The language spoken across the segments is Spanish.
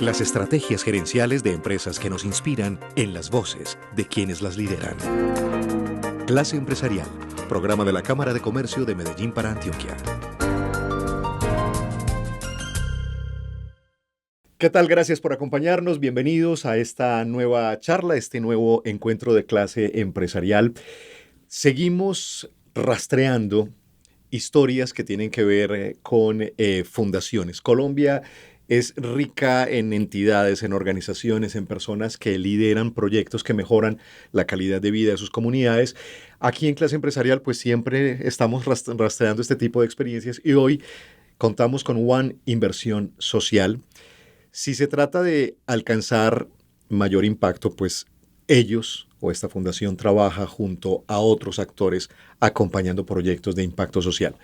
Las estrategias gerenciales de empresas que nos inspiran en las voces de quienes las lideran. Clase Empresarial, programa de la Cámara de Comercio de Medellín para Antioquia. ¿Qué tal? Gracias por acompañarnos. Bienvenidos a esta nueva charla, este nuevo encuentro de Clase Empresarial. Seguimos rastreando historias que tienen que ver con fundaciones. Colombia es rica en entidades, en organizaciones, en personas que lideran proyectos que mejoran la calidad de vida de sus comunidades. Aquí en Clase Empresarial, pues siempre estamos rastreando este tipo de experiencias y hoy contamos con One Inversión Social. Si se trata de alcanzar mayor impacto, pues ellos o esta fundación trabaja junto a otros actores acompañando proyectos de impacto social.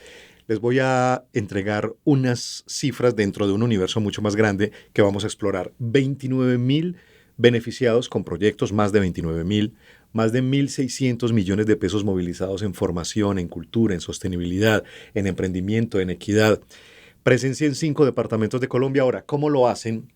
Les voy a entregar unas cifras dentro de un universo mucho más grande que vamos a explorar. 29,000 beneficiados con proyectos, más de 29,000, más de 1.600 millones de pesos movilizados en formación, en cultura, en sostenibilidad, en emprendimiento, en equidad. Presencia en 5 departamentos de Colombia. Ahora, ¿cómo lo hacen?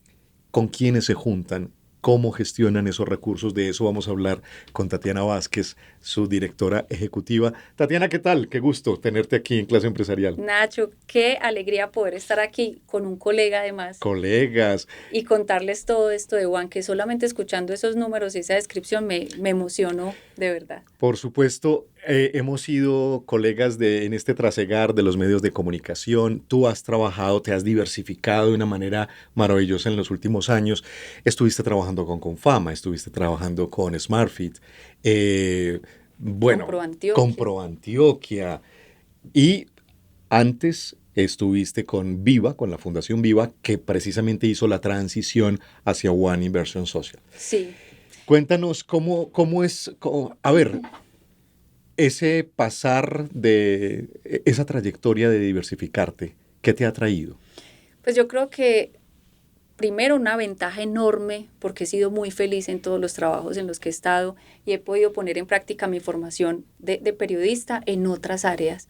¿Con quiénes se juntan? ¿Cómo gestionan esos recursos? De eso vamos a hablar con Tatiana Vázquez, su directora ejecutiva. Tatiana, ¿qué tal? Qué gusto tenerte aquí en Clase Empresarial. Nacho, qué alegría poder estar aquí con un colega además. Colegas. Y contarles todo esto de One, que solamente escuchando esos números y esa descripción me emocionó de verdad. Por supuesto, hemos sido colegas en este trasegar de los medios de comunicación. Tú has trabajado, te has diversificado de una manera maravillosa en los últimos años. Estuviste trabajando con Confama, estuviste trabajando con SmartFit, con ProAntioquia. Y antes estuviste con Viva, con la Fundación Viva, que precisamente hizo la transición hacia One Inversión Social. Sí. Cuéntanos a ver, ese pasar de esa trayectoria de diversificarte, ¿qué te ha traído? Pues yo creo que primero una ventaja enorme porque he sido muy feliz en todos los trabajos en los que he estado y he podido poner en práctica mi formación de periodista en otras áreas.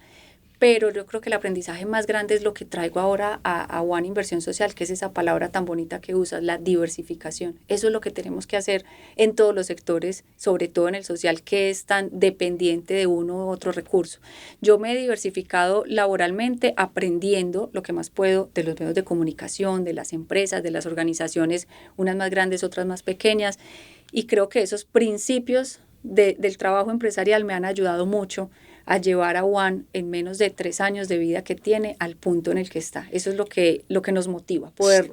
Pero yo creo que el aprendizaje más grande es lo que traigo ahora a One Inversión Social, que es esa palabra tan bonita que usas, la diversificación. Eso es lo que tenemos que hacer en todos los sectores, sobre todo en el social, que es tan dependiente de uno u otro recurso. Yo me he diversificado laboralmente aprendiendo lo que más puedo de los medios de comunicación, de las empresas, de las organizaciones, unas más grandes, otras más pequeñas, y creo que esos principios del trabajo empresarial me han ayudado mucho a llevar a One en menos de 3 años de vida que tiene al punto en el que está. Eso es lo que nos motiva, poder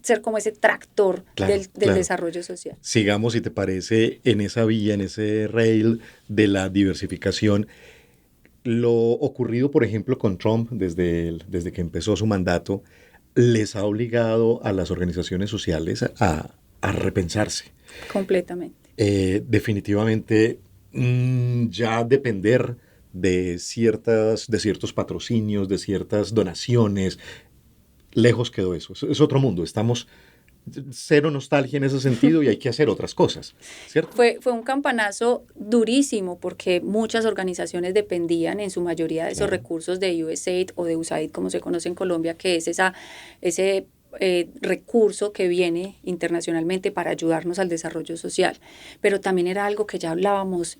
ser como ese tractor del desarrollo social. Sigamos, si te parece, en esa vía, en ese rail de la diversificación. Lo ocurrido, por ejemplo, con Trump desde que empezó su mandato, les ha obligado a las organizaciones sociales a repensarse. Completamente. Definitivamente, ya depender de ciertos patrocinios, de ciertas donaciones, lejos quedó eso. Es otro mundo. Estamos cero nostalgia en ese sentido y hay que hacer otras cosas, ¿cierto? Fue un campanazo durísimo porque muchas organizaciones dependían en su mayoría de esos recursos de USAID o de USAID, como se conoce en Colombia, que es ese recurso que viene internacionalmente para ayudarnos al desarrollo social. Pero también era algo que ya hablábamos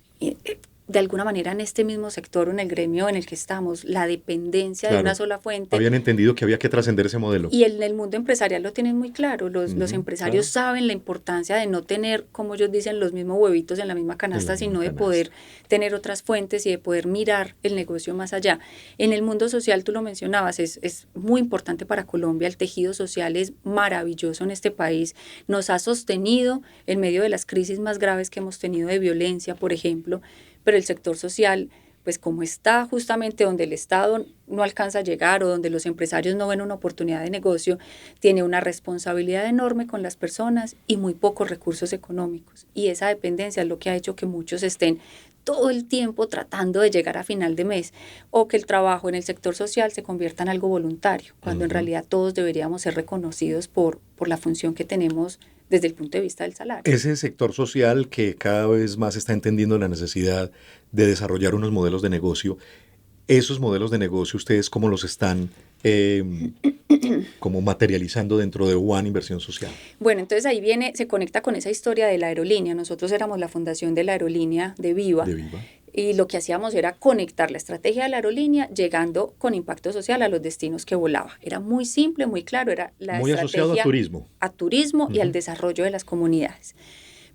de alguna manera en este mismo sector o en el gremio en el que estamos, la dependencia de una sola fuente. Habían entendido que había que trascender ese modelo. Y en el mundo empresarial lo tienen muy claro. Los empresarios saben la importancia de no tener, como ellos dicen, los mismos huevitos en la misma canasta, sino de poder tener otras fuentes y de poder mirar el negocio más allá. En el mundo social, tú lo mencionabas, es muy importante para Colombia. El tejido social es maravilloso en este país. Nos ha sostenido en medio de las crisis más graves que hemos tenido de violencia, por ejemplo, pero el sector social, pues como está justamente donde el Estado no alcanza a llegar o donde los empresarios no ven una oportunidad de negocio, tiene una responsabilidad enorme con las personas y muy pocos recursos económicos. Y esa dependencia es lo que ha hecho que muchos estén todo el tiempo tratando de llegar a final de mes o que el trabajo en el sector social se convierta en algo voluntario, cuando en realidad todos deberíamos ser reconocidos por la función que tenemos desde el punto de vista del salario. Ese sector social que cada vez más está entendiendo la necesidad de desarrollar unos modelos de negocio, esos modelos de negocio, ¿ustedes cómo los están eh, como materializando dentro de One Inversión Social? Bueno, entonces ahí viene, se conecta con esa historia de la aerolínea. Nosotros éramos la fundación de la aerolínea de Viva. De Viva. Y lo que hacíamos era conectar la estrategia de la aerolínea llegando con impacto social a los destinos que volaba. Era muy simple, muy claro, era la muy estrategia asociado a turismo. A turismo y al desarrollo de las comunidades.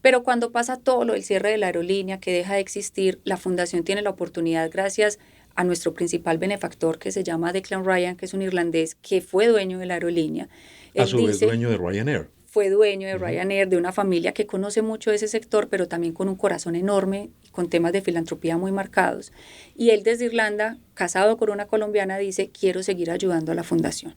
Pero cuando pasa todo lo del cierre de la aerolínea, que deja de existir, la fundación tiene la oportunidad, gracias a nuestro principal benefactor, que se llama Declan Ryan, que es un irlandés que fue dueño de la aerolínea. A su vez dueño de Ryanair. Fue dueño de Ryanair, de una familia que conoce mucho ese sector, pero también con un corazón enorme, con temas de filantropía muy marcados. Y él desde Irlanda, casado con una colombiana, dice, quiero seguir ayudando a la fundación.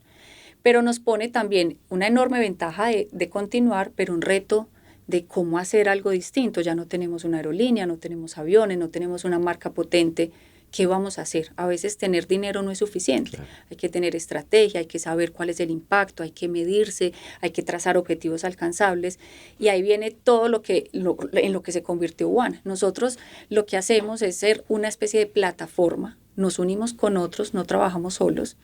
Pero nos pone también una enorme ventaja de continuar, pero un reto de cómo hacer algo distinto. Ya no tenemos una aerolínea, no tenemos aviones, no tenemos una marca potente. ¿Qué vamos a hacer? A veces tener dinero no es suficiente. Claro. Hay que tener estrategia, hay que saber cuál es el impacto, hay que medirse, hay que trazar objetivos alcanzables. Y ahí viene todo en lo que se convirtió One. Nosotros lo que hacemos es ser una especie de plataforma. Nos unimos con otros, no trabajamos solos.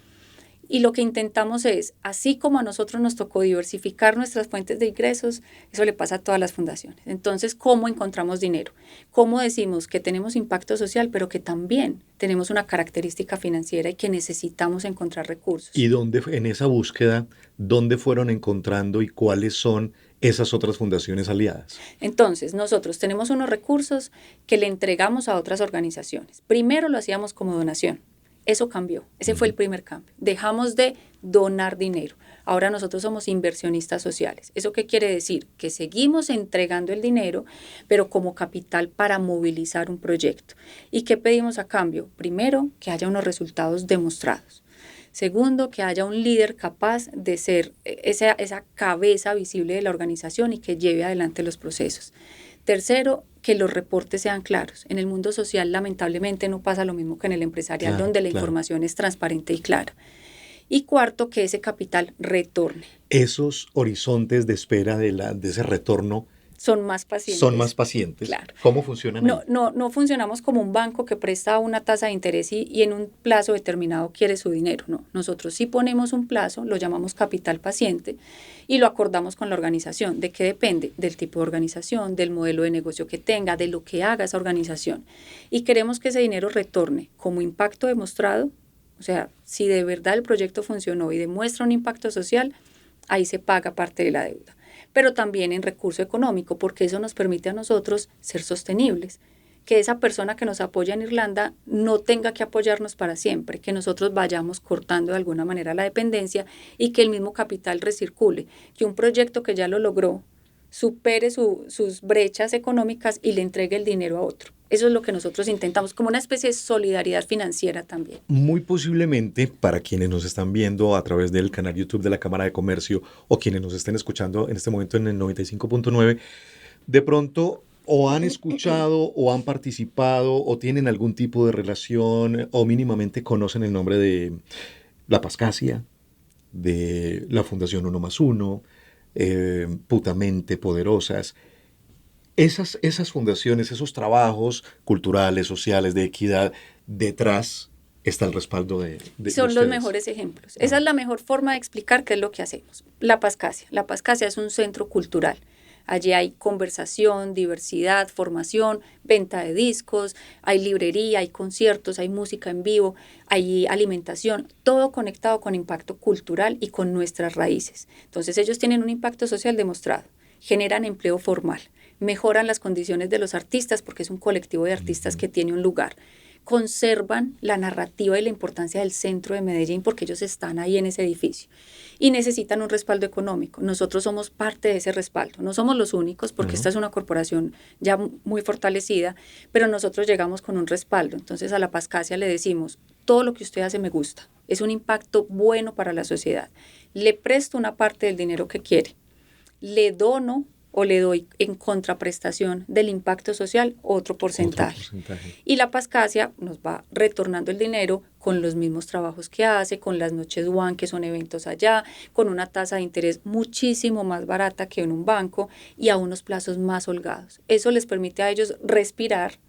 Y lo que intentamos es, así como a nosotros nos tocó diversificar nuestras fuentes de ingresos, eso le pasa a todas las fundaciones. Entonces, ¿cómo encontramos dinero? ¿Cómo decimos que tenemos impacto social, pero que también tenemos una característica financiera y que necesitamos encontrar recursos? ¿Y dónde, en esa búsqueda, dónde fueron encontrando y cuáles son esas otras fundaciones aliadas? Entonces, nosotros tenemos unos recursos que le entregamos a otras organizaciones. Primero lo hacíamos como donación. Eso cambió, ese fue el primer cambio. Dejamos de donar dinero. Ahora nosotros somos inversionistas sociales. ¿Eso qué quiere decir? Que seguimos entregando el dinero, pero como capital para movilizar un proyecto. ¿Y qué pedimos a cambio? Primero, que haya unos resultados demostrados. Segundo, que haya un líder capaz de ser esa cabeza visible de la organización y que lleve adelante los procesos. Tercero, que los reportes sean claros. En el mundo social, lamentablemente, no pasa lo mismo que en el empresarial, donde la información es transparente y clara. Y cuarto, que ese capital retorne. Esos horizontes de espera de ese retorno son más pacientes. Son más pacientes. Claro. ¿Cómo funcionan? No funcionamos como un banco que presta una tasa de interés y en un plazo determinado quiere su dinero. No, nosotros sí ponemos un plazo, lo llamamos capital paciente y lo acordamos con la organización. ¿De qué depende? Del tipo de organización, del modelo de negocio que tenga, de lo que haga esa organización. Y queremos que ese dinero retorne como impacto demostrado. O sea, si de verdad el proyecto funcionó y demuestra un impacto social, ahí se paga parte de la deuda. Pero también en recurso económico, porque eso nos permite a nosotros ser sostenibles. Que esa persona que nos apoya en Irlanda no tenga que apoyarnos para siempre, que nosotros vayamos cortando de alguna manera la dependencia y que el mismo capital recircule, que un proyecto que ya lo logró supere sus brechas económicas y le entregue el dinero a otro. Eso es lo que nosotros intentamos, como una especie de solidaridad financiera también. Muy posiblemente, para quienes nos están viendo a través del canal YouTube de la Cámara de Comercio o quienes nos estén escuchando en este momento en el 95.9, de pronto o han escuchado o han participado o tienen algún tipo de relación o mínimamente conocen el nombre de La Pascasia, de la Fundación 1+1, Putamente Poderosas. Esas fundaciones, esos trabajos culturales, sociales, de equidad, detrás está el respaldo de Son los mejores ejemplos. Esa es la mejor forma de explicar qué es lo que hacemos. La Pascasia. La Pascasia es un centro cultural. Allí hay conversación, diversidad, formación, venta de discos, hay librería, hay conciertos, hay música en vivo, hay alimentación, todo conectado con impacto cultural y con nuestras raíces. Entonces ellos tienen un impacto social demostrado, generan empleo formal, mejoran las condiciones de los artistas porque es un colectivo de artistas que tiene un lugar. Conservan la narrativa y la importancia del centro de Medellín porque ellos están ahí en ese edificio y necesitan un respaldo económico. Nosotros somos parte de ese respaldo. No somos los únicos porque esta es una corporación ya muy fortalecida, pero nosotros llegamos con un respaldo. Entonces a La Pascasia le decimos, todo lo que usted hace me gusta, es un impacto bueno para la sociedad. Le presto una parte del dinero que quiere, le dono o le doy en contraprestación del impacto social otro porcentaje. Y La Pascasia nos va retornando el dinero con los mismos trabajos que hace, con las noches One, que son eventos allá, con una tasa de interés muchísimo más barata que en un banco y a unos plazos más holgados. Eso les permite a ellos respirar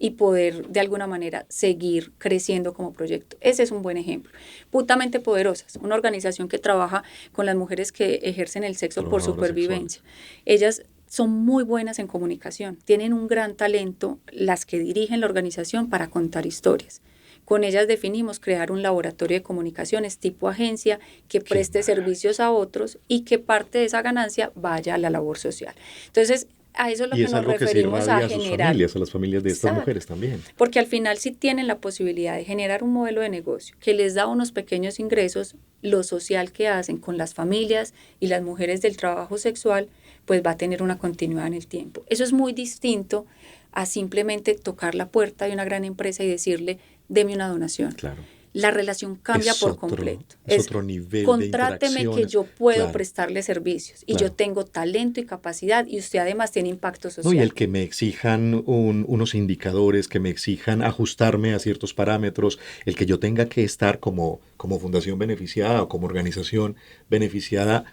y poder de alguna manera seguir creciendo como proyecto. Ese es un buen ejemplo. Putamente Poderosas, una organización que trabaja con las mujeres que ejercen el sexo por supervivencia. Ellas son muy buenas en comunicación, tienen un gran talento las que dirigen la organización para contar historias. Con ellas definimos crear un laboratorio de comunicaciones tipo agencia que preste servicios a otros y que parte de esa ganancia vaya a la labor social. Entonces, a eso es lo que nos referimos a generar. A las familias de estas mujeres también. Porque al final si tienen la posibilidad de generar un modelo de negocio que les da unos pequeños ingresos, lo social que hacen con las familias y las mujeres del trabajo sexual, pues va a tener una continuidad en el tiempo. Eso es muy distinto a simplemente tocar la puerta de una gran empresa y decirle, deme una donación. Claro. La relación cambia por completo. Es otro nivel contráteme de que yo puedo prestarle servicios y yo tengo talento y capacidad y usted además tiene impacto social. No, y el que me exijan unos indicadores, que me exijan ajustarme a ciertos parámetros, el que yo tenga que estar como fundación beneficiada o como organización beneficiada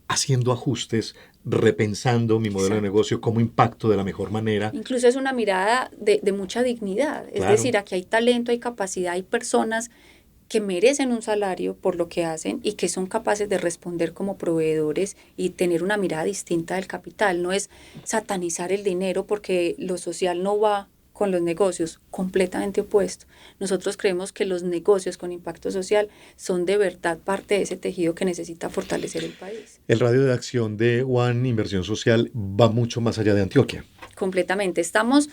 haciendo ajustes, repensando mi modelo de negocio, cómo impacto de la mejor manera. Incluso es una mirada de mucha dignidad. Es decir, aquí hay talento, hay capacidad, hay personas que merecen un salario por lo que hacen y que son capaces de responder como proveedores y tener una mirada distinta del capital. No es satanizar el dinero porque lo social no va con los negocios, completamente opuesto. Nosotros creemos que los negocios con impacto social son de verdad parte de ese tejido que necesita fortalecer el país. El radio de acción de One Inversión Social va mucho más allá de Antioquia. Completamente. Estamos,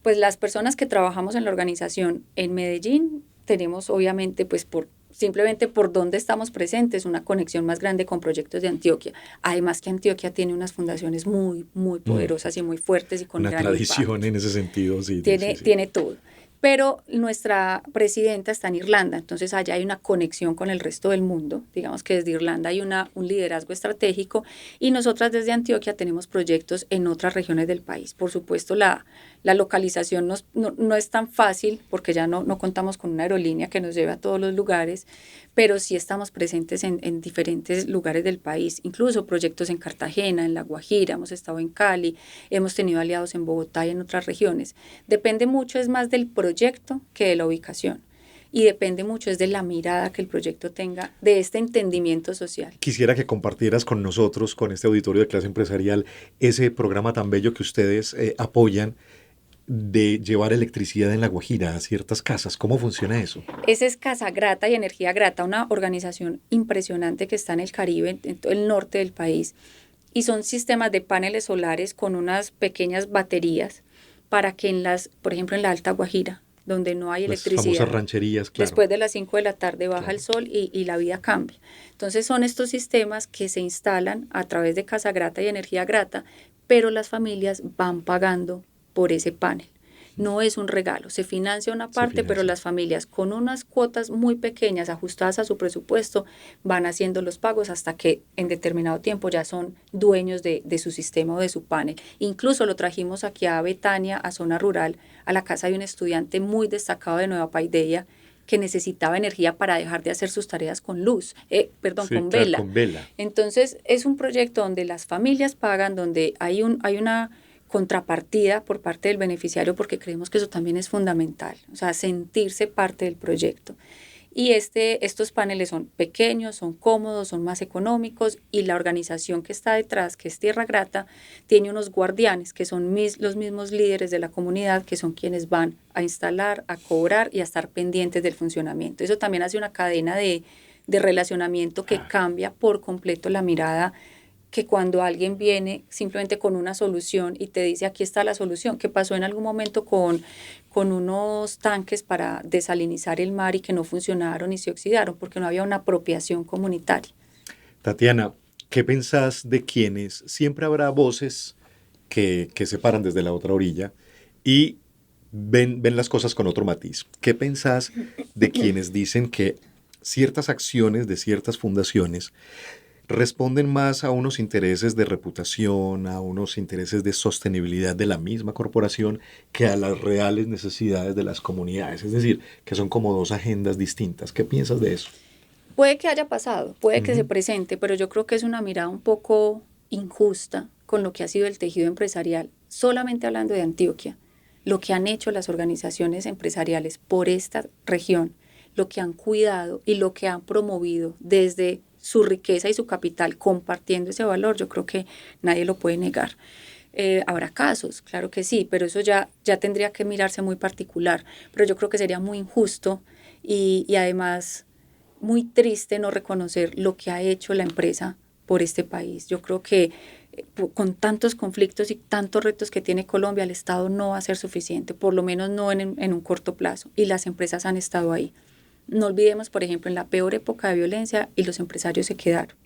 pues las personas que trabajamos en la organización en Medellín, tenemos obviamente pues simplemente por donde estamos presentes, una conexión más grande con proyectos de Antioquia. Además que Antioquia tiene unas fundaciones muy, muy poderosas y muy fuertes y con una gran tradición impacto. En ese sentido, sí. Tiene todo. Pero nuestra presidenta está en Irlanda, entonces allá hay una conexión con el resto del mundo. Digamos que desde Irlanda hay un liderazgo estratégico y nosotras desde Antioquia tenemos proyectos en otras regiones del país. Por supuesto, la localización no es tan fácil porque ya no contamos con una aerolínea que nos lleve a todos los lugares, pero sí estamos presentes en diferentes lugares del país, incluso proyectos en Cartagena, en La Guajira, hemos estado en Cali, hemos tenido aliados en Bogotá y en otras regiones. Depende mucho, es más del proyecto que de la ubicación. Y depende mucho, es de la mirada que el proyecto tenga, de este entendimiento social. Quisiera que compartieras con nosotros, con este auditorio de clase empresarial, ese programa tan bello que ustedes apoyan de llevar electricidad en La Guajira a ciertas casas. ¿Cómo funciona eso? Esa es Casa Grata y Energía Grata, una organización impresionante que está en el Caribe, en todo el norte del país. Y son sistemas de paneles solares con unas pequeñas baterías para que por ejemplo, en la Alta Guajira, donde no hay electricidad. Las famosas rancherías, claro. Después de las 5 de la tarde baja el sol y la vida cambia. Entonces son estos sistemas que se instalan a través de Casa Grata y Energía Grata, pero las familias van pagando por ese panel. No es un regalo, se financia una parte, pero las familias con unas cuotas muy pequeñas ajustadas a su presupuesto van haciendo los pagos hasta que en determinado tiempo ya son dueños de su sistema o de su panel. Incluso lo trajimos aquí a Betania, a zona rural, a la casa de un estudiante muy destacado de Nueva Paideia que necesitaba energía para dejar de hacer sus tareas con con vela. Con vela. Entonces es un proyecto donde las familias pagan, donde hay una contrapartida por parte del beneficiario porque creemos que eso también es fundamental, o sea, sentirse parte del proyecto. Y estos paneles son pequeños, son cómodos, son más económicos y la organización que está detrás, que es Tierra Grata, tiene unos guardianes que son los mismos líderes de la comunidad que son quienes van a instalar, a cobrar y a estar pendientes del funcionamiento. Eso también hace una cadena de relacionamiento que cambia por completo la mirada que cuando alguien viene simplemente con una solución y te dice aquí está la solución, que pasó en algún momento con unos tanques para desalinizar el mar y que no funcionaron y se oxidaron porque no había una apropiación comunitaria. Tatiana, ¿qué pensás de quienes siempre habrá voces que se paran desde la otra orilla y ven las cosas con otro matiz? ¿Qué pensás de quienes dicen que ciertas acciones de ciertas fundaciones responden más a unos intereses de reputación, a unos intereses de sostenibilidad de la misma corporación que a las reales necesidades de las comunidades? Es decir, que son como dos agendas distintas. ¿Qué piensas de eso? Puede que haya pasado, puede que se presente, pero yo creo que es una mirada un poco injusta con lo que ha sido el tejido empresarial, solamente hablando de Antioquia. lo que han hecho las organizaciones empresariales por esta región, lo que han cuidado y lo que han promovido desde su riqueza y su capital compartiendo ese valor, yo creo que nadie lo puede negar. Habrá casos, claro que sí, pero eso ya tendría que mirarse muy particular, pero yo creo que sería muy injusto y además muy triste no reconocer lo que ha hecho la empresa por este país. Yo creo que con tantos conflictos y tantos retos que tiene Colombia, el Estado no va a ser suficiente, por lo menos no en un corto plazo, y las empresas han estado ahí. No olvidemos, por ejemplo, en la peor época de violencia y los empresarios se quedaron.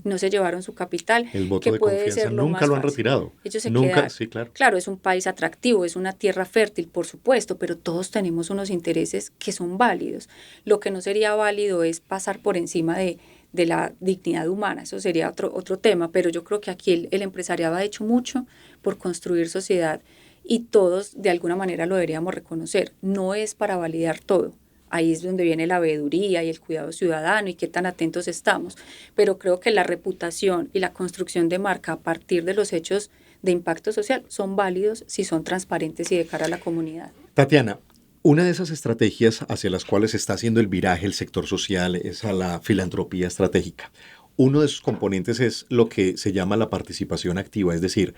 No se llevaron su capital, El voto que de puede confianza ser lo nunca más lo han fácil. retirado. Ellos se Nunca, quedaron. sí, claro. Claro, es un país atractivo, es una tierra fértil, por supuesto, pero todos tenemos unos intereses que son válidos. Lo que no sería válido es pasar por encima de la dignidad humana, eso sería otro tema, pero yo creo que aquí el empresariado ha hecho mucho por construir sociedad y todos de alguna manera lo deberíamos reconocer. No es para validar todo. Ahí es donde viene la veeduría y el cuidado ciudadano y qué tan atentos estamos. Pero creo que la reputación y la construcción de marca a partir de los hechos de impacto social son válidos si son transparentes y de cara a la comunidad. Tatiana, una de esas estrategias hacia las cuales está haciendo el viraje el sector social es a la filantropía estratégica. Uno de sus componentes es lo que se llama la participación activa, es decir,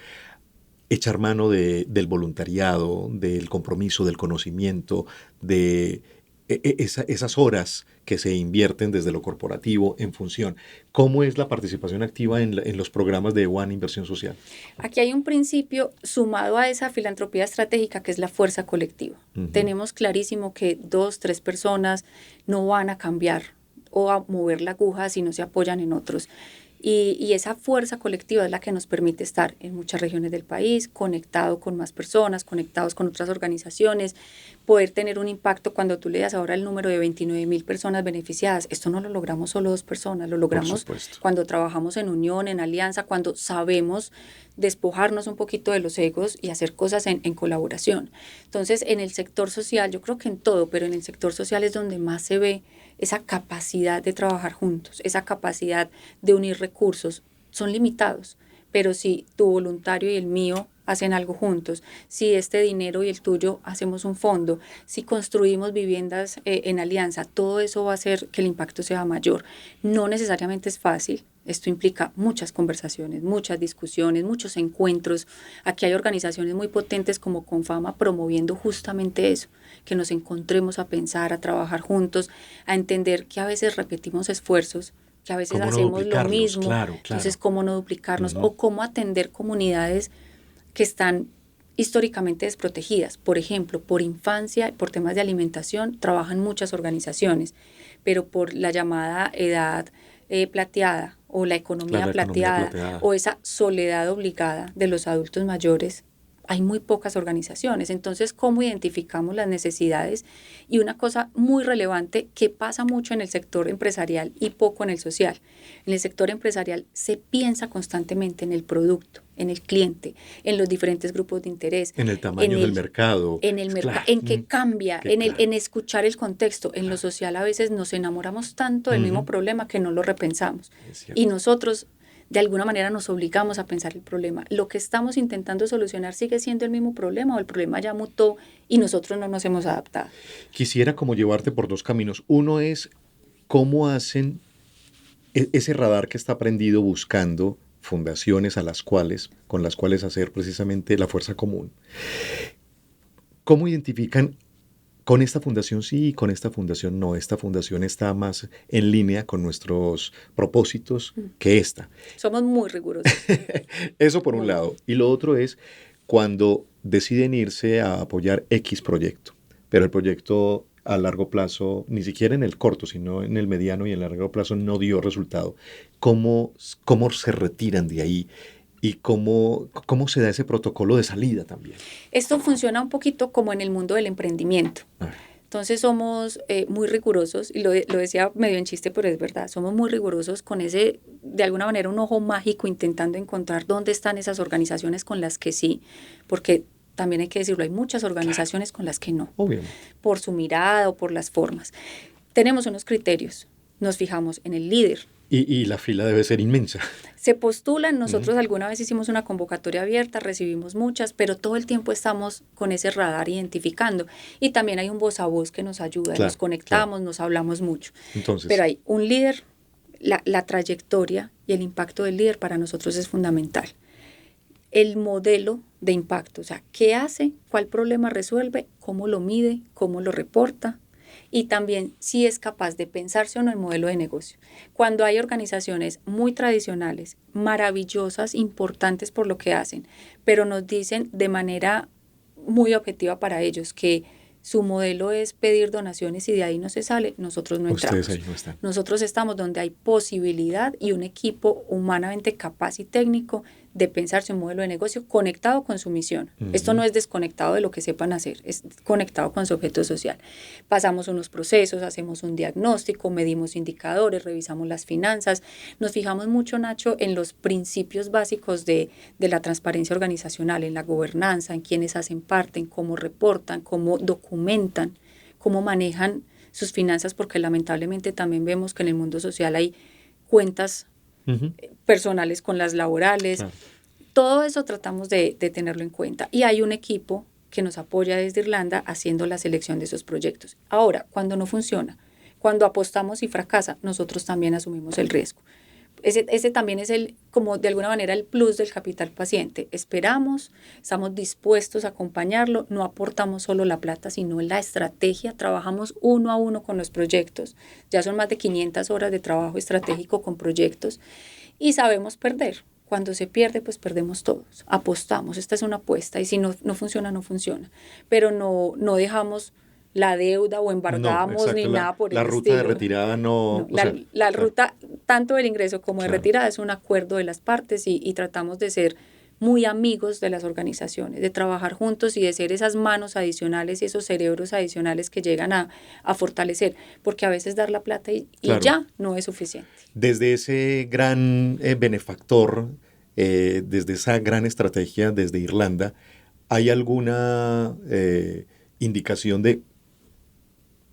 echar mano del voluntariado, del compromiso, del conocimiento, de esas horas que se invierten desde lo corporativo en función. ¿Cómo es la participación activa en los programas de One Inversión Social? Aquí hay un principio sumado a esa filantropía estratégica que es la fuerza colectiva. Tenemos clarísimo que 2, 3 personas no van a cambiar o a mover la aguja si no se apoyan en otros. Y esa fuerza colectiva es la que nos permite estar en muchas regiones del país, conectados con más personas, conectados con otras organizaciones, poder tener un impacto. Cuando tú leas ahora el número de 29,000 personas beneficiadas, esto no lo logramos solo 2 personas, lo logramos cuando trabajamos en unión, en alianza, cuando sabemos despojarnos un poquito de los egos y hacer cosas en colaboración. Entonces, en el sector social, yo creo que en todo, pero en el sector social es donde más se ve esa capacidad de trabajar juntos, esa capacidad de unir recursos. Son limitados, pero si tu voluntario y el mío hacen algo juntos, si este dinero y el tuyo hacemos un fondo, si construimos viviendas en alianza, todo eso va a hacer que el impacto sea mayor. No necesariamente es fácil. Esto implica muchas conversaciones, muchas discusiones, muchos encuentros. Aquí hay organizaciones muy potentes como Confama promoviendo justamente eso, que nos encontremos a pensar, a trabajar juntos, a entender que a veces repetimos esfuerzos, que a veces hacemos lo mismo. Claro. Entonces, ¿cómo no duplicarnos? O cómo atender comunidades que están históricamente desprotegidas. Por ejemplo, por infancia, por temas de alimentación, trabajan muchas organizaciones, pero por la llamada edad plateada o la economía plateada o esa soledad obligada de los adultos mayores, hay muy pocas organizaciones. Entonces, ¿cómo identificamos las necesidades? Y una cosa muy relevante que pasa mucho en el sector empresarial y poco en el social. En el sector empresarial se piensa constantemente en el producto, en el cliente, en los diferentes grupos de interés. En el tamaño del mercado. En el mercado, en qué cambia, en escuchar el contexto. En lo social a veces nos enamoramos tanto del mismo problema que no lo repensamos. Y nosotros de alguna manera nos obligamos a pensar el problema. Lo que estamos intentando solucionar sigue siendo el mismo problema o el problema ya mutó y nosotros no nos hemos adaptado. Quisiera como llevarte por 2 caminos. Uno es cómo hacen ese radar que está prendido buscando fundaciones con las cuales hacer precisamente la fuerza común. ¿Cómo identifican con esta fundación sí y con esta fundación no? Esta fundación está más en línea con nuestros propósitos que esta. Somos muy rigurosos. Eso por un lado. Y lo otro es cuando deciden irse a apoyar X proyecto, pero el proyecto a largo plazo, ni siquiera en el corto, sino en el mediano y en el largo plazo no dio resultado. ¿Cómo se retiran de ahí? ¿Y cómo se da ese protocolo de salida también? Esto funciona un poquito como en el mundo del emprendimiento. Entonces somos muy rigurosos, y lo decía medio en chiste, pero es verdad, somos muy rigurosos con ese, de alguna manera, un ojo mágico intentando encontrar dónde están esas organizaciones con las que sí, porque también hay que decirlo, hay muchas organizaciones con las que no, obviamente, por su mirada o por las formas. Tenemos unos criterios, nos fijamos en el líder, Y la fila debe ser inmensa. Se postulan, nosotros alguna vez hicimos una convocatoria abierta, recibimos muchas, pero todo el tiempo estamos con ese radar identificando. Y también hay un voz a voz que nos ayuda, Claro, nos conectamos, claro. nos hablamos mucho. Entonces, Pero hay un líder, la trayectoria y el impacto del líder para nosotros es fundamental. El modelo de impacto, o sea, qué hace, cuál problema resuelve, cómo lo mide, cómo lo reporta, y también si es capaz de pensarse o no el modelo de negocio. Cuando hay organizaciones muy tradicionales, maravillosas, importantes por lo que hacen, pero nos dicen de manera muy objetiva para ellos que su modelo es pedir donaciones y de ahí no se sale, nosotros no ustedes entramos. ahí no están. Nosotros estamos donde hay posibilidad y un equipo humanamente capaz y técnico de pensarse un modelo de negocio conectado con su misión. Esto no es desconectado de lo que sepan hacer, es conectado con su objeto social. Pasamos unos procesos, hacemos un diagnóstico, medimos indicadores, revisamos las finanzas. Nos fijamos mucho, Nacho, en los principios básicos de la transparencia organizacional, en la gobernanza, en quiénes hacen parte, en cómo reportan, cómo documentan, cómo manejan sus finanzas, porque lamentablemente también vemos que en el mundo social hay cuentas personales con las laborales. Claro. Todo eso tratamos de tenerlo en cuenta. Y hay un equipo que nos apoya desde Irlanda haciendo la selección de esos proyectos. Ahora, cuando no funciona, cuando apostamos y fracasa, nosotros también asumimos el riesgo. Ese también es como de alguna manera el plus del capital paciente. Esperamos, estamos dispuestos a acompañarlo, no aportamos solo la plata, sino la estrategia, trabajamos uno a uno con los proyectos. Ya son más de 500 horas de trabajo estratégico con proyectos y sabemos perder. Cuando se pierde, pues perdemos todos. Apostamos, esta es una apuesta y si no funciona, no funciona. Pero no dejamos la deuda o embargamos ni nada por el estilo. La ruta de retirada no... La ruta, tanto del ingreso como de retirada, es un acuerdo de las partes y tratamos de ser muy amigos de las organizaciones, de trabajar juntos y de ser esas manos adicionales y esos cerebros adicionales que llegan a fortalecer, porque a veces dar la plata y ya no es suficiente. Desde ese gran benefactor, desde esa gran estrategia desde Irlanda, ¿hay alguna indicación de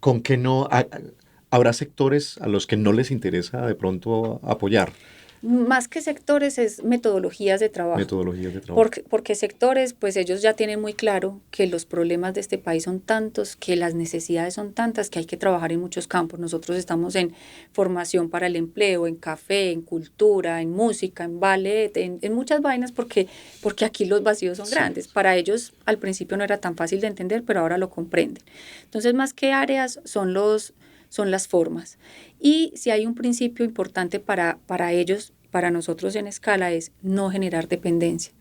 con qué no habrá sectores a los que no les interesa de pronto apoyar? Más que sectores es metodologías de trabajo. Metodologías de trabajo. Porque sectores, pues ellos ya tienen muy claro que los problemas de este país son tantos, que las necesidades son tantas, que hay que trabajar en muchos campos. Nosotros estamos en formación para el empleo, en café, en cultura, en música, en ballet, en muchas vainas, porque aquí los vacíos son grandes. Para ellos al principio no era tan fácil de entender, pero ahora lo comprenden. Entonces, más que áreas, son las formas. Y si hay un principio importante para ellos, para nosotros en Escala, es no generar dependencia.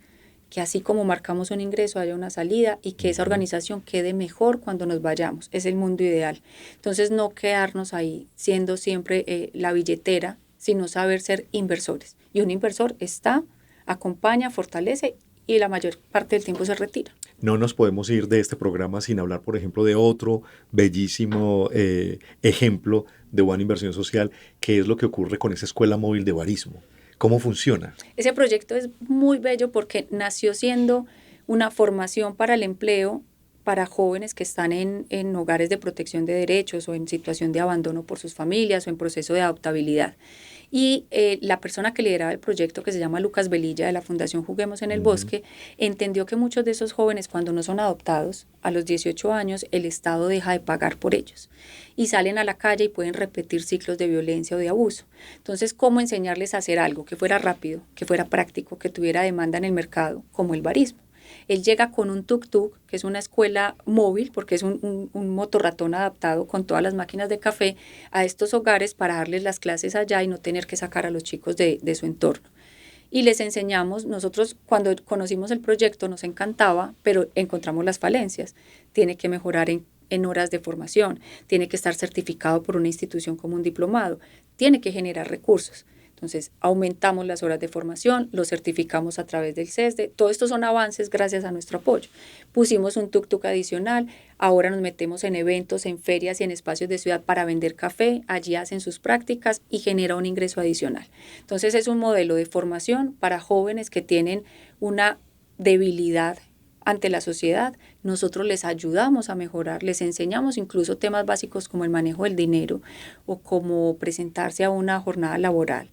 Que así como marcamos un ingreso, haya una salida y que esa organización quede mejor cuando nos vayamos. Es el mundo ideal. Entonces, no quedarnos ahí siendo siempre la billetera, sino saber ser inversores. Y un inversor acompaña, fortalece y la mayor parte del tiempo se retira. No nos podemos ir de este programa sin hablar, por ejemplo, de otro bellísimo ejemplo de buena inversión social, que es lo que ocurre con esa escuela móvil de barismo. ¿Cómo funciona? Ese proyecto es muy bello porque nació siendo una formación para el empleo para jóvenes que están en hogares de protección de derechos o en situación de abandono por sus familias o en proceso de adoptabilidad. Y la persona que lideraba el proyecto, que se llama Lucas Velilla, de la Fundación Juguemos en el Bosque, entendió que muchos de esos jóvenes, cuando no son adoptados, a los 18 años, el Estado deja de pagar por ellos. Y salen a la calle y pueden repetir ciclos de violencia o de abuso. Entonces, ¿cómo enseñarles a hacer algo que fuera rápido, que fuera práctico, que tuviera demanda en el mercado, como el barismo? Él llega con un tuk-tuk, que es una escuela móvil, porque es un motorratón adaptado con todas las máquinas de café, a estos hogares para darles las clases allá y no tener que sacar a los chicos de su entorno. Y les enseñamos, nosotros cuando conocimos el proyecto nos encantaba, pero encontramos las falencias. Tiene que mejorar en horas de formación, tiene que estar certificado por una institución como un diplomado, tiene que generar recursos. Entonces, aumentamos las horas de formación, lo certificamos a través del CESDE. Todo esto son avances gracias a nuestro apoyo. Pusimos un tuk-tuk adicional, ahora nos metemos en eventos, en ferias y en espacios de ciudad para vender café. Allí hacen sus prácticas y genera un ingreso adicional. Entonces, es un modelo de formación para jóvenes que tienen una debilidad ante la sociedad, nosotros les ayudamos a mejorar, les enseñamos incluso temas básicos como el manejo del dinero o cómo presentarse a una jornada laboral.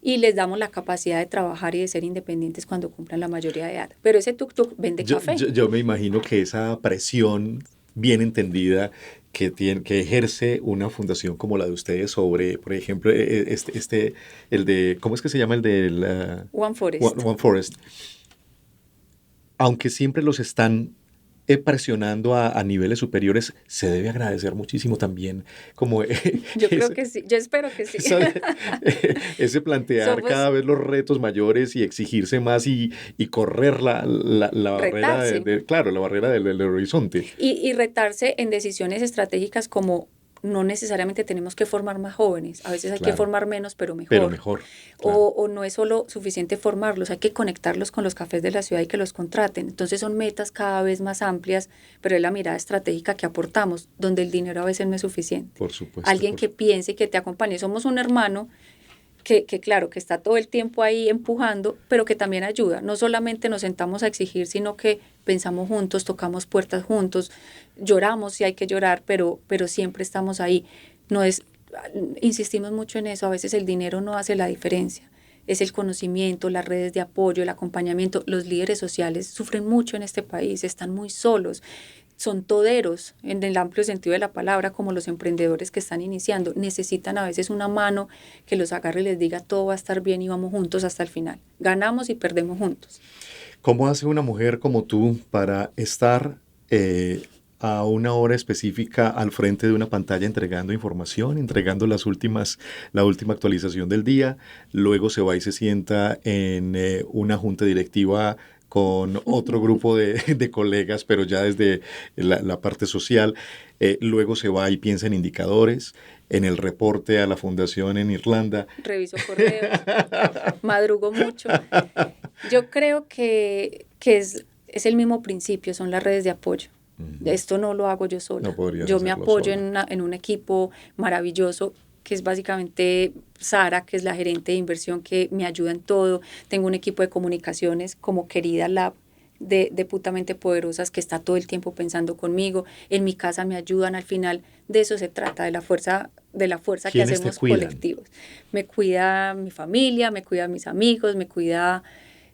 Y les damos la capacidad de trabajar y de ser independientes cuando cumplan la mayoría de edad. Pero ese tuk-tuk vende café. Yo me imagino que esa presión bien entendida que ejerce una fundación como la de ustedes sobre, por ejemplo, el de, ¿cómo es que se llama? El de One Forest. One Forest. Aunque siempre los están presionando a niveles superiores, se debe agradecer muchísimo también. Como, yo creo que sí, yo espero que sí. Ese plantear cada vez los retos mayores y exigirse más y correr la barrera, claro, la barrera del horizonte. Y retarse en decisiones estratégicas como no necesariamente tenemos que formar más jóvenes, a veces hay que formar menos, pero mejor. Claro. O no es solo suficiente formarlos, hay que conectarlos con los cafés de la ciudad y que los contraten. Entonces son metas cada vez más amplias, pero es la mirada estratégica que aportamos, donde el dinero a veces no es suficiente. Por supuesto. Alguien que piense y que te acompañe. Somos un hermano que claro, que está todo el tiempo ahí empujando, pero que también ayuda. No solamente nos sentamos a exigir, sino que pensamos juntos, tocamos puertas juntos, lloramos si hay que llorar, pero siempre estamos ahí. Insistimos mucho en eso, a veces el dinero no hace la diferencia. Es el conocimiento, las redes de apoyo, el acompañamiento. Los líderes sociales sufren mucho en este país, están muy solos. Son toderos en el amplio sentido de la palabra, como los emprendedores que están iniciando. Necesitan a veces una mano que los agarre y les diga todo va a estar bien y vamos juntos hasta el final. Ganamos y perdemos juntos. ¿Cómo hace una mujer como tú para estar a una hora específica al frente de una pantalla entregando información, entregando la última actualización del día? Luego se va y se sienta en una junta directiva con otro grupo de colegas, pero ya desde la parte social. Luego se va y piensa en indicadores, en el reporte a la fundación en Irlanda. Reviso correos, madrugo mucho. Yo creo que es el mismo principio, son las redes de apoyo. Uh-huh. Esto no lo hago yo sola. Yo me apoyo en un equipo maravilloso, que es básicamente Sara, que es la gerente de inversión que me ayuda en todo. Tengo un equipo de comunicaciones como Querida Lab de Putamente Poderosas que está todo el tiempo pensando conmigo. En mi casa me ayudan, al final de eso se trata, de la fuerza que hacemos colectivos. Me cuida mi familia, me cuida mis amigos,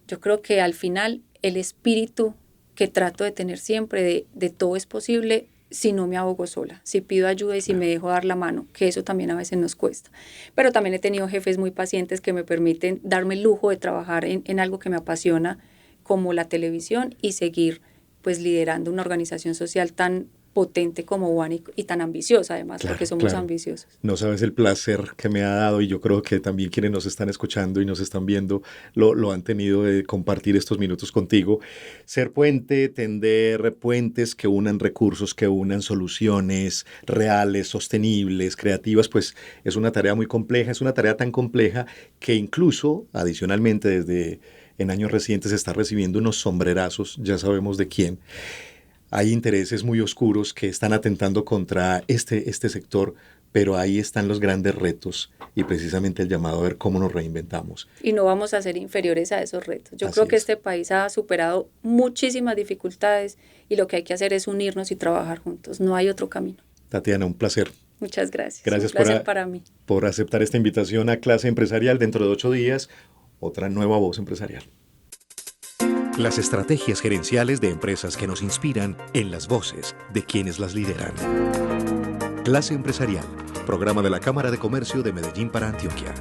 yo creo que al final el espíritu que trato de tener siempre de todo es posible si no me ahogo sola, si pido ayuda y si me dejo dar la mano, que eso también a veces nos cuesta. Pero también he tenido jefes muy pacientes que me permiten darme el lujo de trabajar en algo que me apasiona, como la televisión, y seguir pues liderando una organización social tan potente como One y tan ambiciosa además, porque somos ambiciosos. No sabes el placer que me ha dado, y yo creo que también quienes nos están escuchando y nos están viendo lo han tenido, de compartir estos minutos contigo. Ser puente, tender puentes que unan recursos, que unan soluciones reales, sostenibles, creativas, pues es una tarea muy compleja, es una tarea tan compleja que incluso adicionalmente desde en años recientes está recibiendo unos sombrerazos, ya sabemos de quién. Hay intereses muy oscuros que están atentando contra este sector, pero ahí están los grandes retos y precisamente el llamado a ver cómo nos reinventamos. Y no vamos a ser inferiores a esos retos. Yo creo que este país ha superado muchísimas dificultades y lo que hay que hacer es unirnos y trabajar juntos. No hay otro camino. Tatiana, un placer. Muchas gracias. Gracias un placer para mí. Por aceptar esta invitación a Clase Empresarial. Dentro de 8 días, otra nueva voz empresarial. Las estrategias gerenciales de empresas que nos inspiran en las voces de quienes las lideran. Clase Empresarial, programa de la Cámara de Comercio de Medellín para Antioquia.